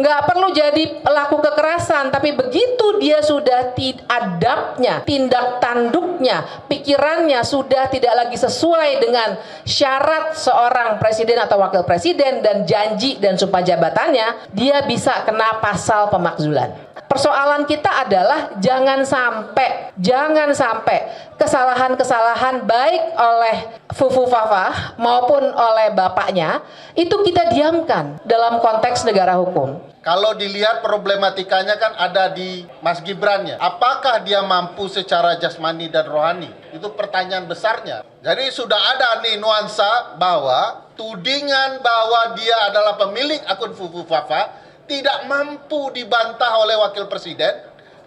nggak perlu jadi pelaku kekerasan, tapi begitu dia sudah adabnya, tindak tanduknya, pikirannya sudah tidak lagi sesuai dengan syarat seorang presiden atau wakil presiden dan janji dan sumpah jabatannya, dia bisa kena pasal pemakzulan. Persoalan kita adalah jangan sampai kesalahan-kesalahan baik oleh Fufu Fafa maupun oleh bapaknya itu kita diamkan dalam konteks negara hukum. Kalau dilihat problematikanya kan ada di Mas Gibran-nya. Apakah dia mampu secara jasmani dan rohani? Itu pertanyaan besarnya. Jadi sudah ada nih nuansa bahwa tudingan bahwa dia adalah pemilik akun Fufu Fafa tidak mampu dibantah oleh wakil presiden,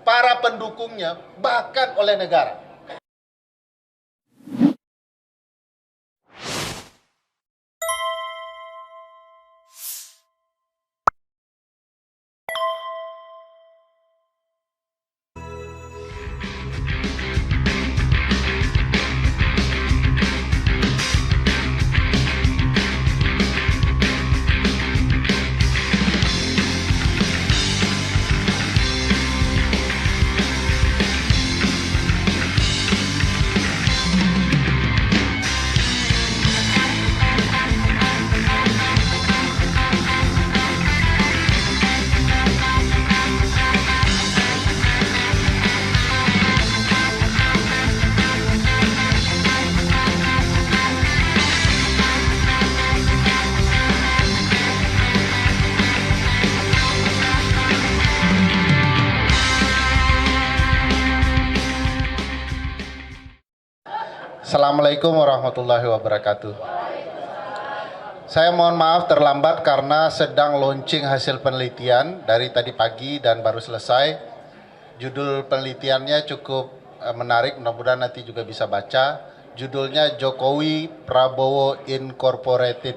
para pendukungnya, bahkan oleh negara. Assalamualaikum warahmatullahi wabarakatuh. Saya mohon maaf terlambat karena sedang launching hasil penelitian dari tadi pagi dan baru selesai. Judul penelitiannya cukup menarik, mudah-mudahan nanti juga bisa baca. Judulnya Jokowi Prabowo Incorporated.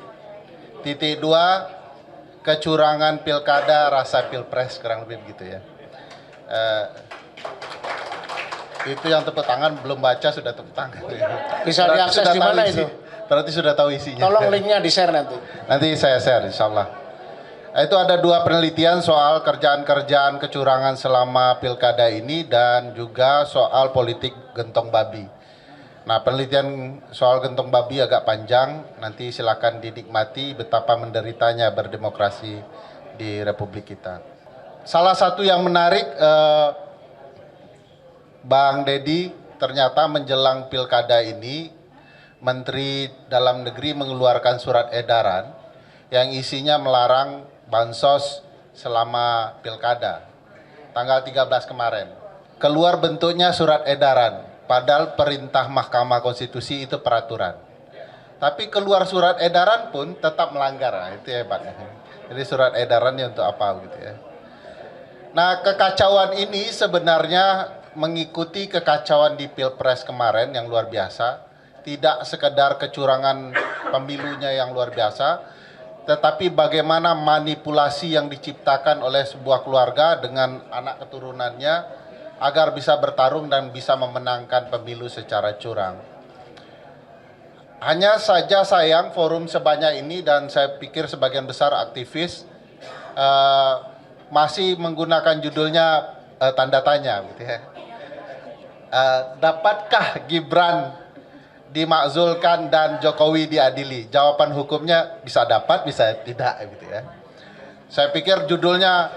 Titik 2, kecurangan pilkada rasa pilpres, kurang lebih begitu ya. Itu yang tepuk tangan, belum baca sudah tepuk tangan. Bisa diakses di mana itu? Berarti sudah tahu isinya. Tolong linknya di-share nanti. Nanti saya share insya Allah. Itu ada 2 penelitian soal kerjaan-kerjaan kecurangan selama pilkada ini dan juga soal politik gentong babi. Nah, penelitian soal gentong babi agak panjang, nanti silakan dinikmati betapa menderitanya berdemokrasi di Republik kita. Salah satu yang menarik, Bang Dedi, ternyata menjelang pilkada ini Menteri Dalam Negeri mengeluarkan surat edaran yang isinya melarang bansos selama pilkada tanggal 13 kemarin. Keluar bentuknya surat edaran, padahal perintah Mahkamah Konstitusi itu peraturan. Tapi keluar surat edaran pun tetap melanggar, nah, itu hebatnya. Jadi surat edarannya untuk apa gitu ya. Nah, kekacauan ini sebenarnya mengikuti kekacauan di Pilpres kemarin yang luar biasa. Tidak sekedar kecurangan pemilunya yang luar biasa, tetapi bagaimana manipulasi yang diciptakan oleh sebuah keluarga dengan anak keturunannya agar bisa bertarung dan bisa memenangkan pemilu secara curang. Hanya saja sayang forum sebanyak ini dan saya pikir sebagian besar aktivis masih menggunakan judulnya tanda tanya gitu ya. Dapatkah Gibran dimakzulkan dan Jokowi diadili? Jawaban hukumnya bisa dapat, bisa tidak gitu ya. Saya pikir judulnya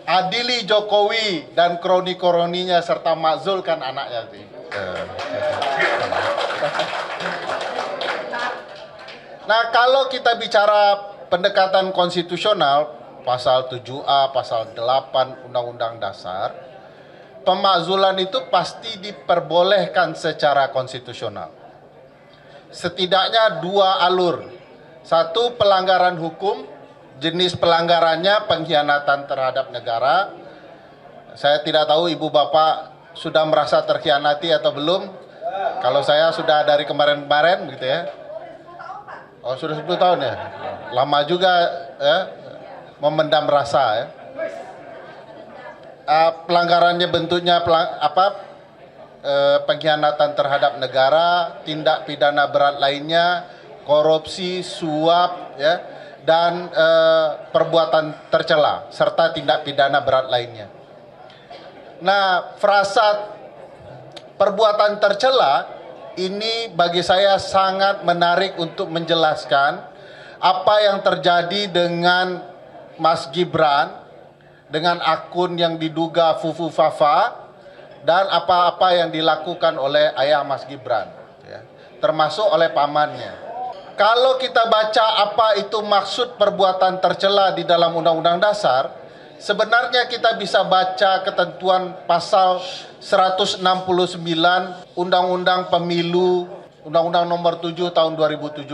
adili Jokowi dan kroni-kroninya serta makzulkan anaknya. Nah, kalau kita bicara pendekatan konstitusional, pasal 7A, pasal 8 Undang-Undang Dasar, pemakzulan itu pasti diperbolehkan secara konstitusional. Setidaknya 2 alur. 1, pelanggaran hukum, jenis pelanggarannya pengkhianatan terhadap negara. Saya tidak tahu ibu bapak sudah merasa terkhianati atau belum. Kalau saya sudah dari kemarin-kemarin gitu ya. Oh, sudah 10 tahun ya. Lama juga ya, memendam rasa ya. Pelanggarannya bentuknya pengkhianatan terhadap negara, tindak pidana berat lainnya, korupsi, suap, ya, dan perbuatan tercela serta tindak pidana berat lainnya. Nah, frasa perbuatan tercela ini bagi saya sangat menarik untuk menjelaskan apa yang terjadi dengan Mas Gibran dengan akun yang diduga Fufu Fafa dan apa-apa yang dilakukan oleh ayah Mas Gibran, ya, termasuk oleh pamannya. Kalau kita baca apa itu maksud perbuatan tercela di dalam Undang-Undang Dasar, sebenarnya kita bisa baca ketentuan pasal 169 Undang-Undang Pemilu, Undang-Undang Nomor 7 Tahun 2017.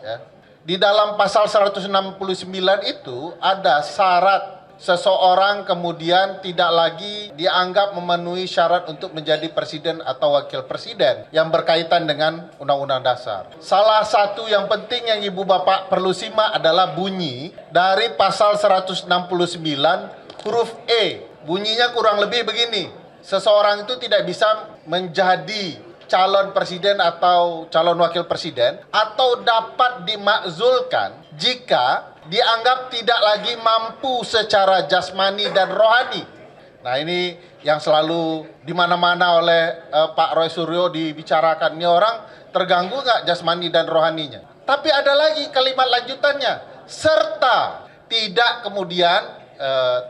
Ya. Di dalam pasal 169 itu ada syarat seseorang kemudian tidak lagi dianggap memenuhi syarat untuk menjadi presiden atau wakil presiden yang berkaitan dengan Undang-Undang Dasar. Salah satu yang penting yang Ibu Bapak perlu simak adalah bunyi dari pasal 169 huruf E. Bunyinya kurang lebih begini. Seseorang itu tidak bisa menjadi calon presiden atau calon wakil presiden atau dapat dimakzulkan jika dianggap tidak lagi mampu secara jasmani dan rohani. Nah, ini yang selalu di mana-mana oleh Pak Roy Suryo dibicarakan. Ini orang terganggu nggak jasmani dan rohaninya? Tapi ada lagi kalimat lanjutannya, serta tidak kemudian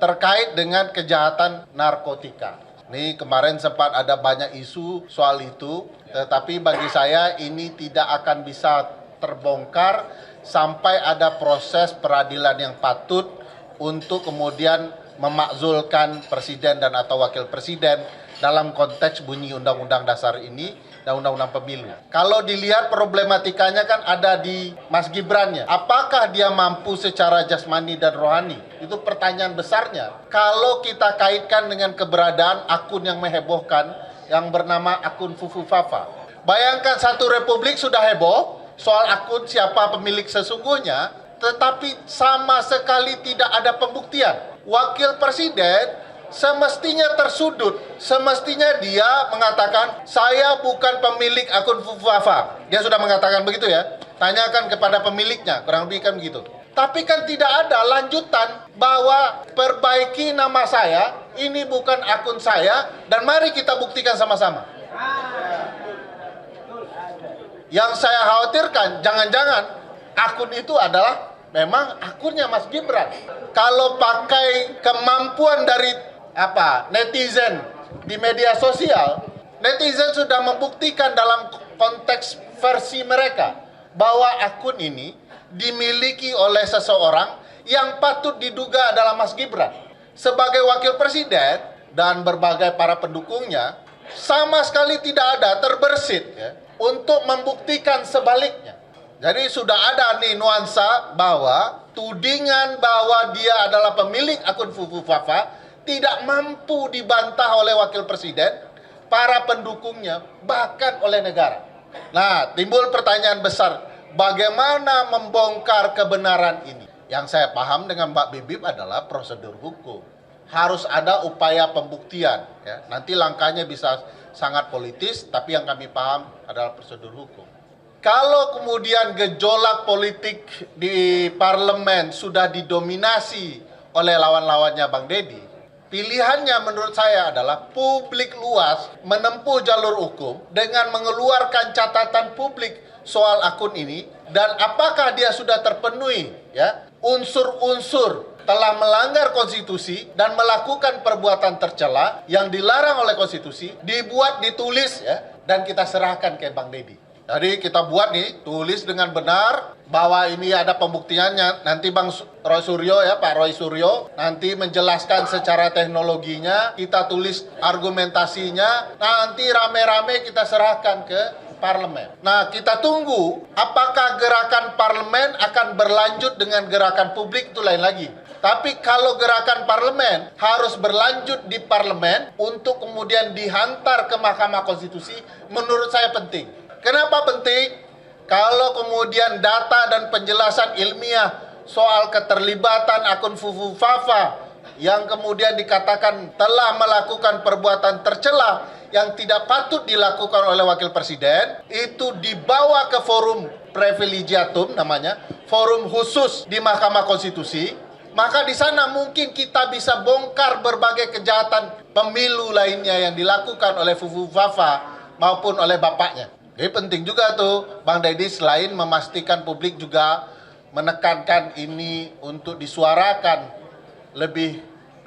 terkait dengan kejahatan narkotika. Ini kemarin sempat ada banyak isu soal itu, tetapi bagi saya ini tidak akan bisa terbongkar sampai ada proses peradilan yang patut untuk kemudian memakzulkan presiden dan atau wakil presiden dalam konteks bunyi Undang-Undang Dasar ini dan Undang-Undang Pemilu. Kalau dilihat problematikanya kan ada di Mas Gibrannya. Apakah dia mampu secara jasmani dan rohani? Itu pertanyaan besarnya. Kalau kita kaitkan dengan keberadaan akun yang menghebohkan yang bernama akun Fufu Fafa. Bayangkan satu republik sudah heboh soal akun siapa pemilik sesungguhnya, tetapi sama sekali tidak ada pembuktian. Wakil presiden semestinya tersudut. Semestinya dia mengatakan, saya bukan pemilik akun Fufu Fafa. Dia sudah mengatakan begitu ya. Tanyakan kepada pemiliknya, kurang lebih kan begitu. Tapi kan tidak ada lanjutan bahwa perbaiki nama saya, ini bukan akun saya, dan mari kita buktikan sama-sama. Yang saya khawatirkan, jangan-jangan akun itu adalah memang akunnya Mas Gibran. Kalau pakai kemampuan dari netizen di media sosial, netizen sudah membuktikan dalam konteks versi mereka bahwa akun ini dimiliki oleh seseorang yang patut diduga adalah Mas Gibran. Sebagai wakil presiden dan berbagai para pendukungnya, sama sekali tidak ada terbersit ya, untuk membuktikan sebaliknya. Jadi sudah ada nih nuansa bahwa tudingan bahwa dia adalah pemilik akun Fufu Fafa tidak mampu dibantah oleh wakil presiden, para pendukungnya, bahkan oleh negara. Nah, timbul pertanyaan besar, bagaimana membongkar kebenaran ini? Yang saya paham dengan Mbak Bibip adalah prosedur hukum. Harus ada upaya pembuktian. Ya. Nanti langkahnya bisa sangat politis, tapi yang kami paham adalah prosedur hukum. Kalau kemudian gejolak politik di parlemen sudah didominasi oleh lawan-lawannya Bang Deddy, pilihannya menurut saya adalah publik luas menempuh jalur hukum dengan mengeluarkan catatan publik soal akun ini, dan apakah dia sudah terpenuhi ya unsur-unsur telah melanggar konstitusi dan melakukan perbuatan tercela yang dilarang oleh konstitusi, dibuat, ditulis ya, dan kita serahkan ke Bang Deddy. Jadi kita buat nih, tulis dengan benar bahwa ini ada pembuktiannya. Nanti Bang Roy Suryo ya, Pak Roy Suryo nanti menjelaskan secara teknologinya, kita tulis argumentasinya, nanti rame-rame kita serahkan ke parlemen. Nah, kita tunggu apakah gerakan parlemen akan berlanjut dengan gerakan publik, itu lain lagi. Tapi kalau gerakan parlemen harus berlanjut di parlemen untuk kemudian dihantar ke Mahkamah Konstitusi, menurut saya penting. Kenapa penting? Kalau kemudian data dan penjelasan ilmiah soal keterlibatan akun Fufu Fafa yang kemudian dikatakan telah melakukan perbuatan tercela yang tidak patut dilakukan oleh wakil presiden itu dibawa ke forum privilegiatum namanya, forum khusus di Mahkamah Konstitusi, maka di sana mungkin kita bisa bongkar berbagai kejahatan pemilu lainnya yang dilakukan oleh Fufu Fafa maupun oleh bapaknya. Jadi penting juga tuh Bang Deddy selain memastikan publik juga menekankan ini untuk disuarakan lebih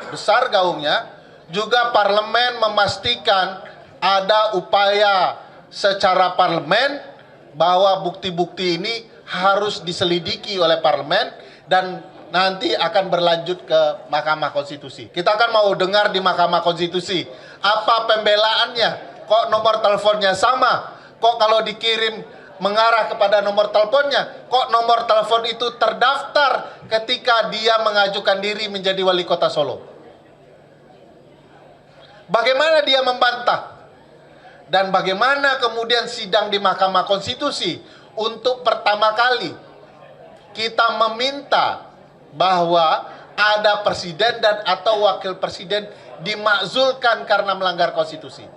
besar gaungnya, juga parlemen memastikan ada upaya secara parlemen bahwa bukti-bukti ini harus diselidiki oleh parlemen dan nanti akan berlanjut ke Mahkamah Konstitusi. Kita kan mau dengar di Mahkamah Konstitusi apa pembelaannya, kok nomor teleponnya sama, kok kalau dikirim mengarah kepada nomor teleponnya, kok nomor telepon itu terdaftar ketika dia mengajukan diri menjadi wali kota Solo. Bagaimana dia membantah? Dan bagaimana kemudian sidang di Mahkamah Konstitusi untuk pertama kali kita meminta bahwa ada presiden dan atau wakil presiden dimakzulkan karena melanggar konstitusi.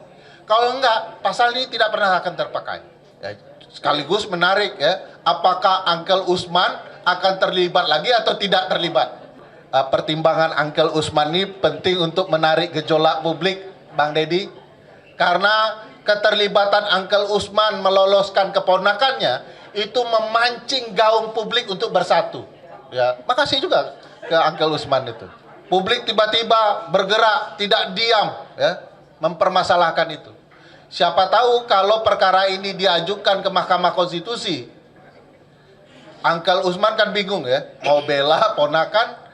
Kalau enggak, pasal ini tidak pernah akan terpakai. Ya, sekaligus menarik ya, apakah Uncle Usman akan terlibat lagi atau tidak terlibat? Pertimbangan Uncle Usman ini penting untuk menarik gejolak publik, Bang Deddy, karena keterlibatan Uncle Usman meloloskan keponakannya itu memancing gaung publik untuk bersatu. Ya, makasih juga ke Uncle Usman itu. Publik tiba-tiba bergerak, tidak diam, ya, mempermasalahkan itu. Siapa tahu kalau perkara ini diajukan ke Mahkamah Konstitusi, Uncle Usman kan bingung ya, mau bela ponakan,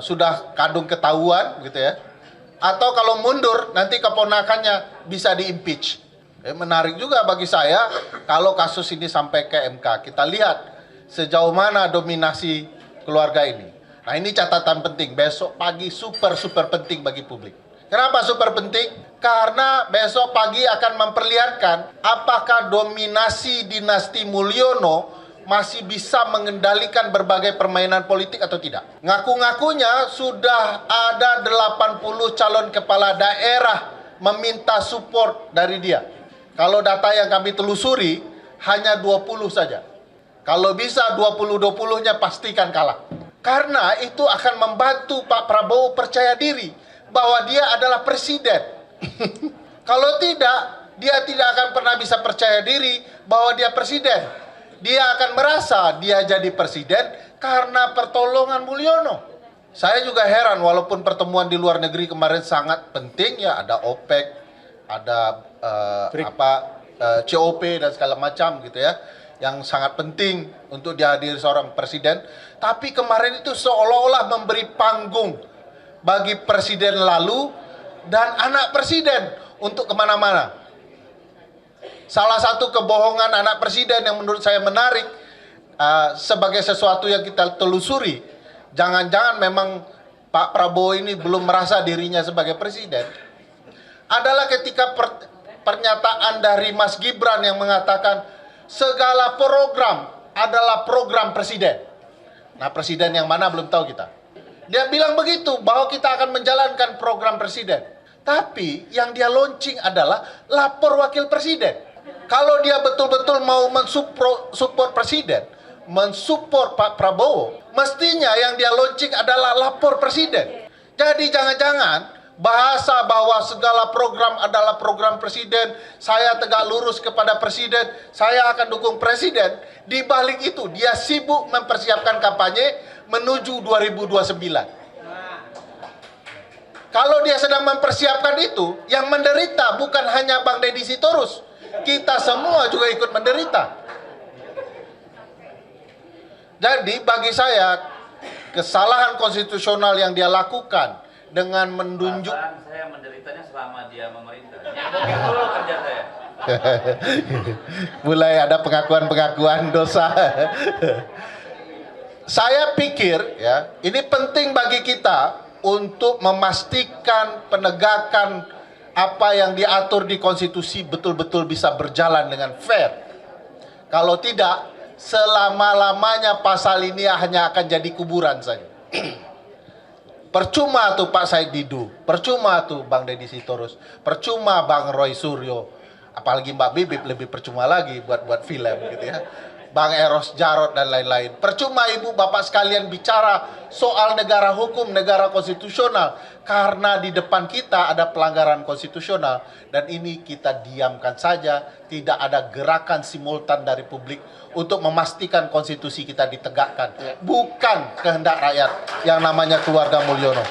sudah kadung ketahuan gitu ya. Atau kalau mundur, nanti keponakannya bisa di-impeach. Menarik juga bagi saya, kalau kasus ini sampai ke MK. Kita lihat sejauh mana dominasi keluarga ini. Nah ini catatan penting, besok pagi super penting bagi publik. Kenapa super penting? Karena besok pagi akan memperlihatkan apakah dominasi dinasti Mulyono masih bisa mengendalikan berbagai permainan politik atau tidak. Ngaku-ngakunya sudah ada 80 calon kepala daerah meminta support dari dia. Kalau data yang kami telusuri, hanya 20 saja. Kalau bisa 20-20-nya pastikan kalah. Karena itu akan membantu Pak Prabowo percaya diri bahwa dia adalah presiden. Kalau tidak, dia tidak akan pernah bisa percaya diri bahwa dia presiden. Dia akan merasa dia jadi presiden karena pertolongan Mulyono. Saya juga heran, walaupun pertemuan di luar negeri kemarin sangat penting ya, ada OPEC, ada COP dan segala macam gitu ya, yang sangat penting untuk dihadiri seorang presiden. Tapi kemarin itu seolah-olah memberi panggung bagi presiden lalu dan anak presiden untuk kemana-mana. Salah satu kebohongan anak presiden yang menurut saya menarik sebagai sesuatu yang kita telusuri, jangan-jangan memang Pak Prabowo ini belum merasa dirinya sebagai presiden, adalah ketika pernyataan dari Mas Gibran yang mengatakan segala program adalah program presiden. Nah, presiden yang mana belum tahu kita. Dia bilang begitu, bahwa kita akan menjalankan program presiden. Tapi yang dia launching adalah lapor wakil presiden. Kalau dia betul-betul mau mensupport presiden, mensupport Pak Prabowo, mestinya yang dia launching adalah lapor presiden. Jadi jangan-jangan bahasa bahwa segala program adalah program presiden, saya tegak lurus kepada presiden, saya akan dukung presiden. Di balik itu dia sibuk mempersiapkan kampanye menuju 2029. Kalau dia sedang mempersiapkan itu, yang menderita bukan hanya Bang Deddy Sitorus, kita semua juga ikut menderita. Jadi bagi saya kesalahan konstitusional yang dia lakukan dengan menunjuk. Saya menderitanya selama dia memerintah. Nyebokin dulu kerja saya. Mulai ada pengakuan-pengakuan dosa. Saya pikir ya, ini penting bagi kita untuk memastikan penegakan apa yang diatur di konstitusi betul-betul bisa berjalan dengan fair. Kalau tidak, selama-lamanya pasal ini hanya akan jadi kuburan saja. Percuma tuh Pak Said Didu, percuma tuh Bang Deddy Sitorus, percuma Bang Roy Suryo, apalagi Mbak Bibip lebih percuma lagi buat film gitu ya. Bang Eros Jarot dan lain-lain. Percuma ibu bapak sekalian bicara soal negara hukum, negara konstitusional. Karena di depan kita ada pelanggaran konstitusional. Dan ini kita diamkan saja. Tidak ada gerakan simultan dari publik untuk memastikan konstitusi kita ditegakkan. Bukan kehendak rakyat yang namanya keluarga Mulyono.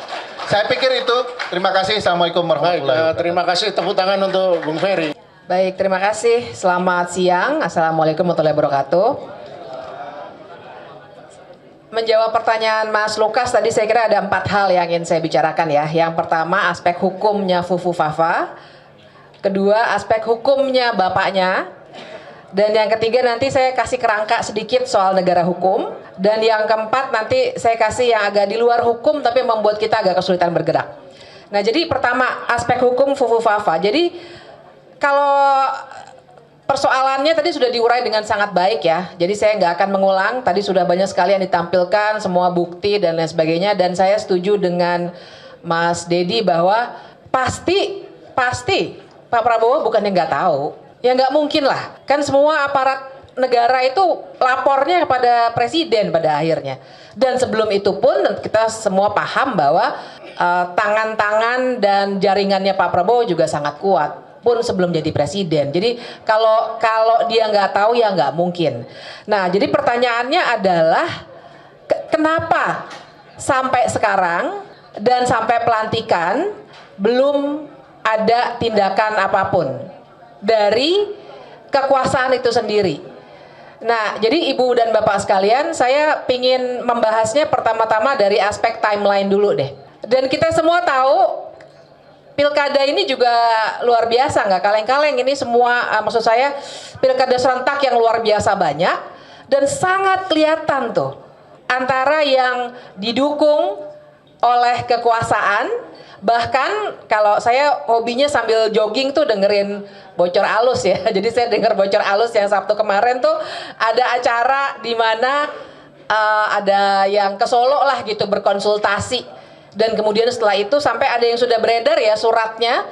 Saya pikir itu. Terima kasih. Assalamualaikum warahmatullahi wabarakatuh. Terima kasih, tepuk tangan untuk Bung Ferry. Baik, terima kasih. Selamat siang. Assalamualaikum warahmatullahi wabarakatuh. Menjawab pertanyaan Mas Lukas tadi, saya kira ada 4 hal yang ingin saya bicarakan ya. Yang pertama, aspek hukumnya Fufu Fafa. Kedua, aspek hukumnya bapaknya. Dan yang ketiga nanti saya kasih kerangka sedikit soal negara hukum. Dan yang keempat nanti saya kasih yang agak di luar hukum tapi membuat kita agak kesulitan bergerak. Nah, jadi pertama, aspek hukum Fufu Fafa. Jadi kalau persoalannya tadi sudah diurai dengan sangat baik ya. Jadi saya nggak akan mengulang. Tadi sudah banyak sekali yang ditampilkan, semua bukti dan lain sebagainya. Dan saya setuju dengan Mas Deddy bahwa pasti Pak Prabowo bukannya nggak tahu. Ya nggak mungkin lah. Kan semua aparat negara itu lapornya kepada presiden pada akhirnya. Dan sebelum itu pun kita semua paham bahwa tangan-tangan dan jaringannya Pak Prabowo juga sangat kuat pun sebelum jadi presiden. Jadi kalau dia nggak tahu ya nggak mungkin. Nah, jadi pertanyaannya adalah kenapa sampai sekarang dan sampai pelantikan belum ada tindakan apapun dari kekuasaan itu sendiri. Nah, jadi Ibu dan Bapak sekalian, saya ingin membahasnya pertama-tama dari aspek timeline dulu deh. Dan kita semua tahu Pilkada ini juga luar biasa, nggak kaleng-kaleng. Ini semua, maksud saya pilkada serentak yang luar biasa banyak. Dan sangat kelihatan tuh antara yang didukung oleh kekuasaan. Bahkan kalau saya hobinya sambil jogging tuh dengerin bocor alus ya. Jadi saya denger bocor alus yang Sabtu kemarin tuh ada acara di mana ada yang ke Solo lah gitu berkonsultasi. Dan kemudian setelah itu sampai ada yang sudah beredar ya suratnya.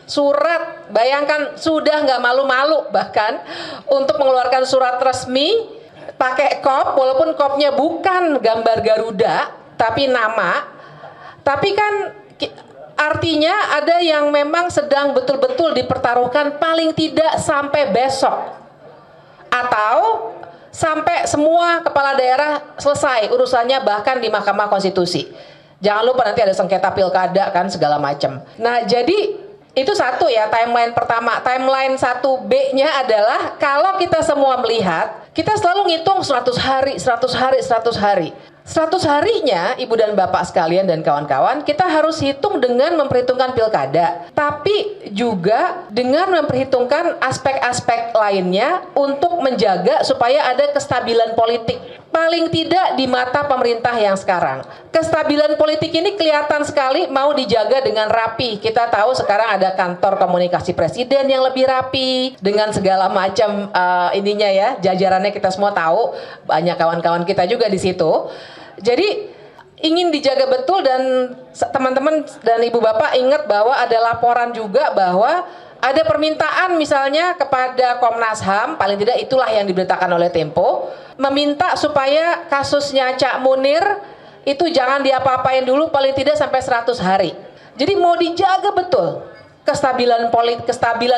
Surat, bayangkan sudah nggak malu-malu bahkan untuk mengeluarkan surat resmi pakai kop, walaupun kopnya bukan gambar Garuda tapi nama. Tapi kan artinya ada yang memang sedang betul-betul dipertaruhkan paling tidak sampai besok. Atau sampai semua kepala daerah selesai urusannya bahkan di Mahkamah Konstitusi. Jangan lupa nanti ada sengketa pilkada kan segala macam. Nah, jadi itu satu ya timeline pertama. Timeline 1B-nya adalah kalau kita semua melihat, kita selalu ngitung 100 hari, 100 hari, 100 hari. 100 harinya Ibu dan Bapak sekalian dan kawan-kawan, kita harus hitung dengan memperhitungkan pilkada, tapi juga dengan memperhitungkan aspek-aspek lainnya untuk menjaga supaya ada kestabilan politik. Paling tidak di mata pemerintah yang sekarang. Kestabilan politik ini kelihatan sekali mau dijaga dengan rapi. Kita tahu sekarang ada kantor komunikasi presiden yang lebih rapi dengan segala macam ininya ya, jajarannya kita semua tahu, banyak kawan-kawan kita juga di situ. Jadi ingin dijaga betul dan teman-teman dan ibu bapak ingat bahwa ada laporan juga bahwa ada permintaan misalnya kepada Komnas HAM, paling tidak itulah yang diberitakan oleh Tempo, meminta supaya kasusnya Cak Munir itu jangan diapa-apain dulu paling tidak sampai 100 hari. Jadi mau dijaga betul kestabilan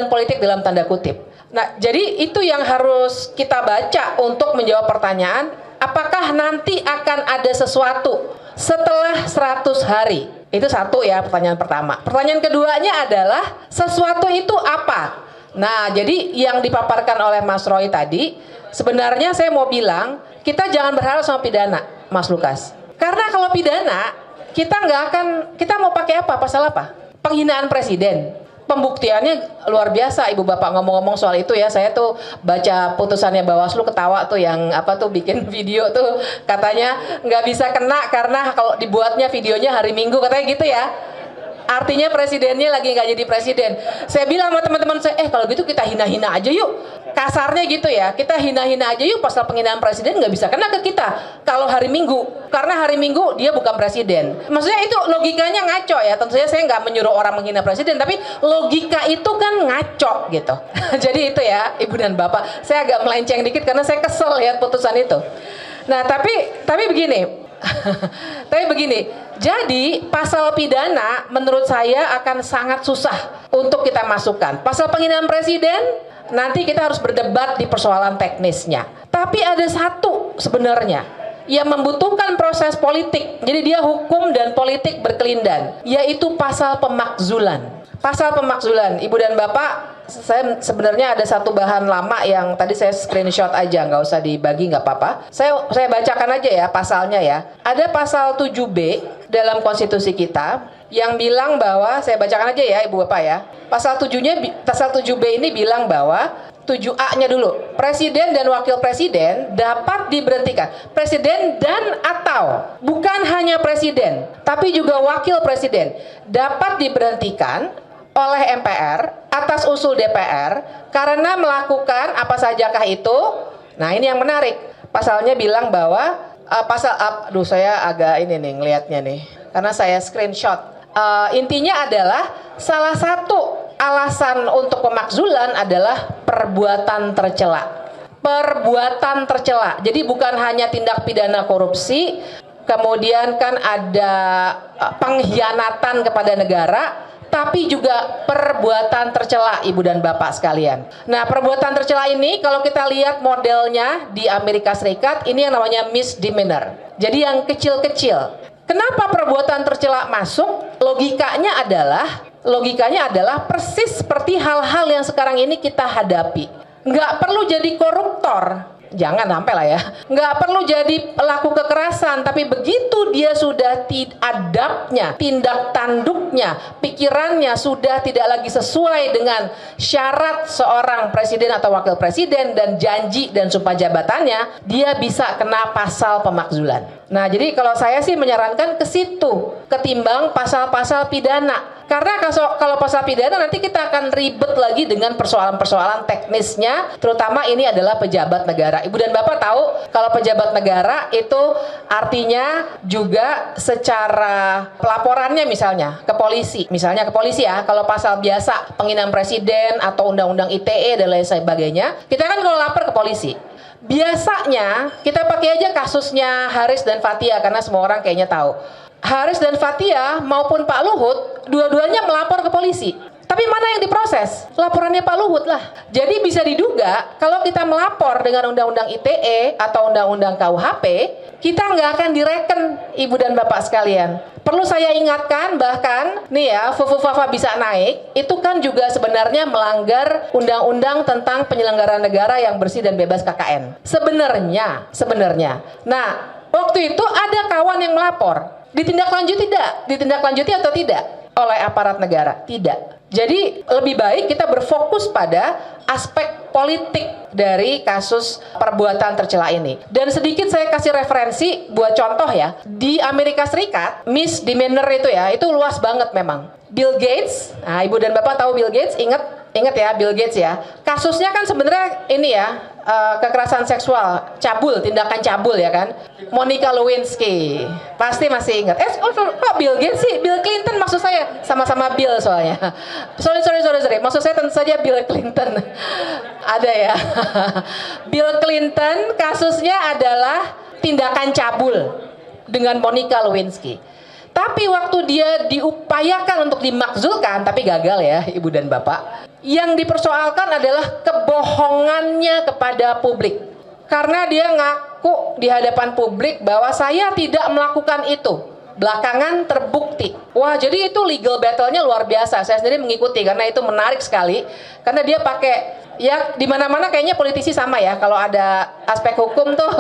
politik dalam tanda kutip. Nah, jadi itu yang harus kita baca untuk menjawab pertanyaan, apakah nanti akan ada sesuatu setelah 100 hari? Itu satu ya pertanyaan pertama. Pertanyaan keduanya adalah sesuatu itu apa? Nah, jadi yang dipaparkan oleh Mas Roy tadi, sebenarnya saya mau bilang, kita jangan berharap sama pidana, Mas Lukas. Karena kalau pidana, kita mau pakai apa? Pasal apa? Penghinaan presiden. Pembuktiannya luar biasa. Ibu bapak ngomong-ngomong soal itu ya, saya tuh baca putusannya Bawaslu ketawa tuh, yang apa tuh bikin video tuh katanya nggak bisa kena karena kalau dibuatnya videonya hari Minggu katanya gitu ya. Artinya presidennya lagi nggak jadi presiden. Saya bilang sama teman-teman saya, kalau gitu kita hina-hina aja yuk. Kasarnya gitu ya, kita hina-hina aja yuk, pasal penghinaan presiden nggak bisa kena ke kita kalau hari Minggu, karena hari Minggu dia bukan presiden. Maksudnya itu logikanya ngaco ya. Tentu saja saya nggak menyuruh orang menghina presiden, tapi logika itu kan ngaco gitu. Jadi itu ya Ibu dan Bapak, saya agak melenceng dikit karena saya kesel lihat putusan itu. Nah tapi begini. Tapi begini, jadi pasal pidana menurut saya akan sangat susah untuk kita masukkan. Pasal penghinaan presiden nanti kita harus berdebat di persoalan teknisnya. Tapi ada satu sebenarnya yang membutuhkan proses politik. Jadi dia hukum dan politik berkelindan, yaitu pasal pemakzulan. Pasal pemakzulan, Ibu dan Bapak, saya sebenarnya ada satu bahan lama yang tadi saya screenshot aja, nggak usah dibagi, nggak apa-apa. Saya bacakan aja ya pasalnya ya. Ada pasal 7B dalam konstitusi kita yang bilang bahwa, saya bacakan aja ya Ibu Bapak ya. Pasal 7B ini bilang bahwa 7A-nya dulu, presiden dan wakil presiden dapat diberhentikan. Presiden dan atau, bukan hanya presiden, tapi juga wakil presiden dapat diberhentikan oleh MPR atas usul DPR karena melakukan apa sajakah itu. Nah ini yang menarik, pasalnya bilang bahwa saya agak ini nih ngelihatnya nih karena saya screenshot. Intinya adalah salah satu alasan untuk pemakzulan adalah perbuatan tercela. Perbuatan tercela. Jadi bukan hanya tindak pidana korupsi, kemudian kan ada pengkhianatan kepada negara, tapi juga perbuatan tercela Ibu dan Bapak sekalian. Nah, perbuatan tercela ini kalau kita lihat modelnya di Amerika Serikat, ini yang namanya misdemeanor. Jadi yang kecil-kecil. Kenapa perbuatan tercela masuk? Logikanya adalah persis seperti hal-hal yang sekarang ini kita hadapi. Nggak perlu jadi koruptor. Jangan sampai lah ya. Nggak perlu jadi pelaku kekerasan, tapi begitu dia sudah adabnya, tindak tanduknya, pikirannya sudah tidak lagi sesuai dengan syarat seorang presiden atau wakil presiden dan janji dan sumpah jabatannya, dia bisa kena pasal pemakzulan. Nah, jadi kalau saya sih menyarankan ke situ ketimbang pasal-pasal pidana. Karena kalau pasal pidana nanti kita akan ribet lagi dengan persoalan-persoalan teknisnya, terutama ini adalah pejabat negara. Ibu dan Bapak tahu kalau pejabat negara itu artinya juga secara pelaporannya misalnya ke polisi. Misalnya ke polisi ya, kalau pasal biasa penghinaan presiden atau undang-undang ITE dan lain sebagainya, kita kan kalau lapor ke polisi. Biasanya kita pakai aja kasusnya Haris dan Fathia karena semua orang kayaknya tahu. Haris dan Fathia maupun Pak Luhut dua-duanya melapor ke polisi. Tapi mana yang diproses? Laporannya Pak Luhut lah. Jadi bisa diduga kalau kita melapor dengan undang-undang ITE atau undang-undang KUHP, kita nggak akan direken Ibu dan Bapak sekalian. Perlu saya ingatkan bahkan nih ya, Fufufafa bisa naik, itu kan juga sebenarnya melanggar undang-undang tentang penyelenggaraan negara yang bersih dan bebas KKN. Sebenarnya. Nah, waktu itu ada kawan yang melapor. Ditindaklanjuti atau tidak oleh aparat negara? Tidak. Jadi lebih baik kita berfokus pada aspek politik dari kasus perbuatan tercela ini. Dan sedikit saya kasih referensi buat contoh ya. Di Amerika Serikat, misdemeanor itu ya, itu luas banget memang. Bill Gates, nah Ibu dan Bapak tahu Bill Gates, ingat ya Bill Gates ya. Kasusnya kan sebenarnya ini ya, kekerasan seksual, tindakan cabul ya kan. Monica Lewinsky, pasti masih ingat. Kok Bill Gates sih? Bill Clinton maksud saya, sama-sama Bill soalnya. Sorry. Maksud saya tentu saja Bill Clinton. Ada ya. Bill Clinton kasusnya adalah tindakan cabul dengan Monica Lewinsky. Tapi waktu dia diupayakan untuk dimakzulkan, tapi gagal ya Ibu dan Bapak. Yang dipersoalkan adalah kebohongannya kepada publik. Karena dia ngaku di hadapan publik bahwa saya tidak melakukan itu. Belakangan terbukti. Wah, jadi itu legal battle-nya luar biasa. Saya sendiri mengikuti karena itu menarik sekali. Karena dia pakai, ya di mana-mana kayaknya politisi sama ya. Kalau ada aspek hukum tuh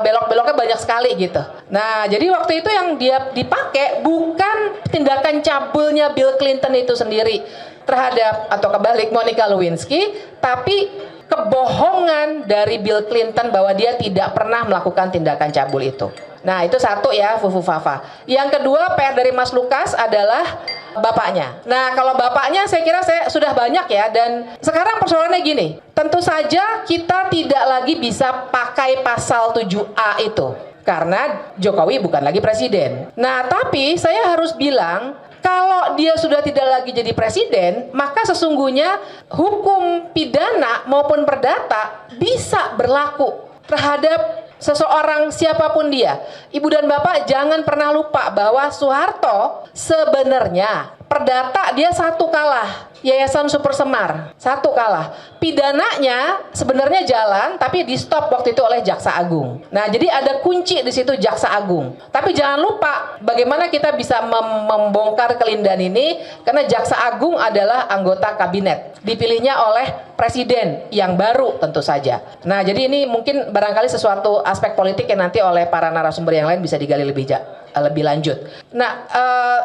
belok-beloknya banyak sekali gitu. Nah, jadi waktu itu yang dia dipakai bukan tindakan cabulnya Bill Clinton itu sendiri terhadap atau kebalik Monica Lewinsky, tapi kebohongan dari Bill Clinton bahwa dia tidak pernah melakukan tindakan cabul itu. Nah, itu satu ya, Fufufafa. Yang kedua, PR dari Mas Lukas adalah bapaknya. Nah, kalau bapaknya saya kira saya sudah banyak ya, dan sekarang persoalannya gini, tentu saja kita tidak lagi bisa pakai pasal 7A itu karena Jokowi bukan lagi presiden. Nah, tapi saya harus bilang, kalau dia sudah tidak lagi jadi presiden, maka sesungguhnya hukum pidana maupun perdata bisa berlaku terhadap seseorang siapapun dia. Ibu dan Bapak jangan pernah lupa bahwa Soeharto sebenarnya perdata dia 1 kalah, Yayasan Super Semar 1 kalah. Pidananya sebenarnya jalan, tapi di stop waktu itu oleh Jaksa Agung. Nah, jadi ada kunci di situ Jaksa Agung. Tapi jangan lupa bagaimana kita bisa membongkar kelindahan ini, karena Jaksa Agung adalah anggota kabinet, dipilihnya oleh presiden yang baru tentu saja. Nah, jadi ini mungkin barangkali sesuatu aspek politik yang nanti oleh para narasumber yang lain bisa digali lebih lanjut. Nah,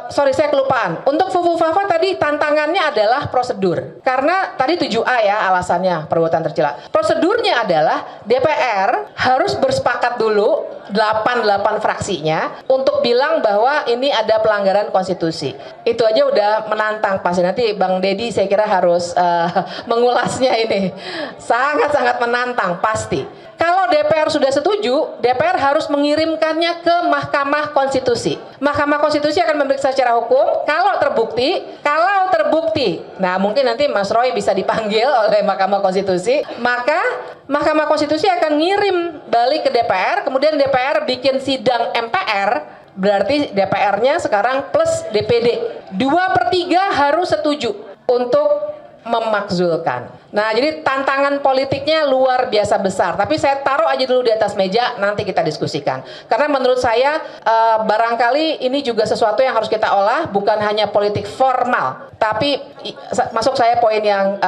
sorry saya kelupaan. Untuk Fufu Fafa tadi tantangannya adalah prosedur. Karena tadi 7A ya alasannya perbuatan tercela. Prosedurnya adalah DPR harus bersepakat dulu 8 fraksinya untuk bilang bahwa ini ada pelanggaran konstitusi. Itu aja udah menantang pasti. Nanti Bang Deddy saya kira harus mengulasnya ini. Sangat-sangat menantang pasti. Kalau DPR sudah setuju, DPR harus mengirimkannya ke Mahkamah Konstitusi. Mahkamah Konstitusi akan memeriksa secara hukum. Kalau terbukti, nah mungkin nanti Mas Roy bisa dipanggil oleh Mahkamah Konstitusi, maka Mahkamah Konstitusi akan ngirim balik ke DPR, kemudian DPR bikin sidang MPR, berarti DPR-nya sekarang plus DPD. 2/3 harus setuju untuk memakzulkan. Nah, jadi tantangan politiknya luar biasa besar. Tapi saya taruh aja dulu di atas meja, nanti kita diskusikan. Karena menurut saya barangkali ini juga sesuatu yang harus kita olah, bukan hanya politik formal. Tapi masuk saya poin yang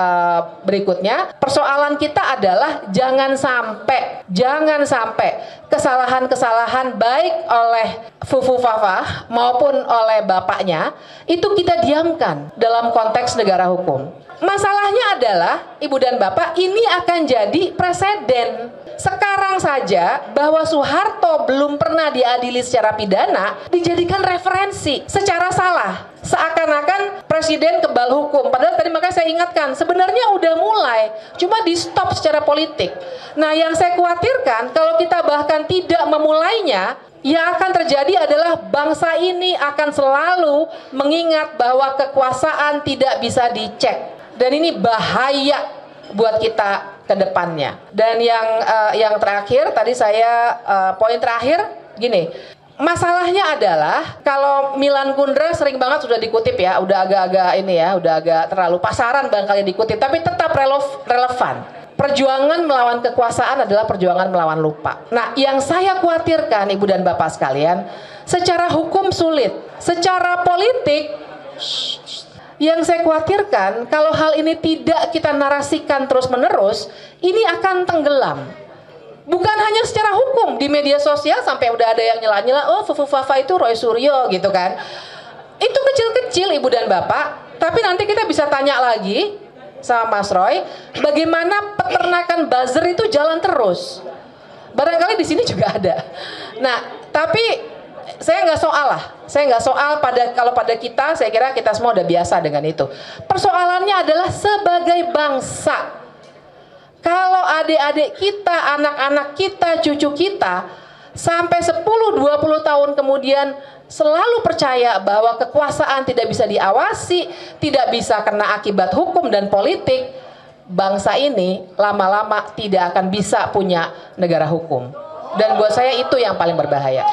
berikutnya. Persoalan kita adalah jangan sampai kesalahan-kesalahan baik oleh Fufu Fafa maupun oleh bapaknya itu kita diamkan dalam konteks negara hukum. Masalahnya adalah, Ibu dan Bapak, ini akan jadi preseden. Sekarang saja bahwa Soeharto belum pernah diadili secara pidana dijadikan referensi secara salah. Seakan-akan presiden kebal hukum. Padahal tadi makanya saya ingatkan, sebenarnya udah mulai, cuma di stop secara politik. Nah, yang saya khawatirkan kalau kita bahkan tidak memulainya, yang akan terjadi adalah bangsa ini akan selalu mengingat bahwa kekuasaan tidak bisa dicek. Dan ini bahaya buat kita ke depannya. Dan yang terakhir, tadi saya poin terakhir gini. Masalahnya adalah kalau Milan Kundera sering banget sudah dikutip ya, udah agak-agak ini ya, udah agak terlalu pasaran barangkali dikutip, tapi tetap relevan. Perjuangan melawan kekuasaan adalah perjuangan melawan lupa. Nah, yang saya khawatirkan Ibu dan Bapak sekalian, secara hukum sulit, secara politik yang saya khawatirkan kalau hal ini tidak kita narasikan terus-menerus, ini akan tenggelam. Bukan hanya secara hukum, di media sosial sampai udah ada yang nyela-nyela, oh Fufu Fafa itu Roy Suryo gitu kan. Itu kecil-kecil Ibu dan Bapak, tapi nanti kita bisa tanya lagi sama Mas Roy, bagaimana peternakan buzzer itu jalan terus. Barangkali di sini juga ada. Nah, tapi saya nggak soal kalau pada kita, saya kira kita semua udah biasa dengan itu. Persoalannya adalah sebagai bangsa. Kalau adik-adik kita, anak-anak kita, cucu kita sampai 10-20 tahun kemudian selalu percaya bahwa kekuasaan tidak bisa diawasi, tidak bisa kena akibat hukum dan politik, bangsa ini lama-lama tidak akan bisa punya negara hukum. Dan buat saya itu yang paling berbahaya.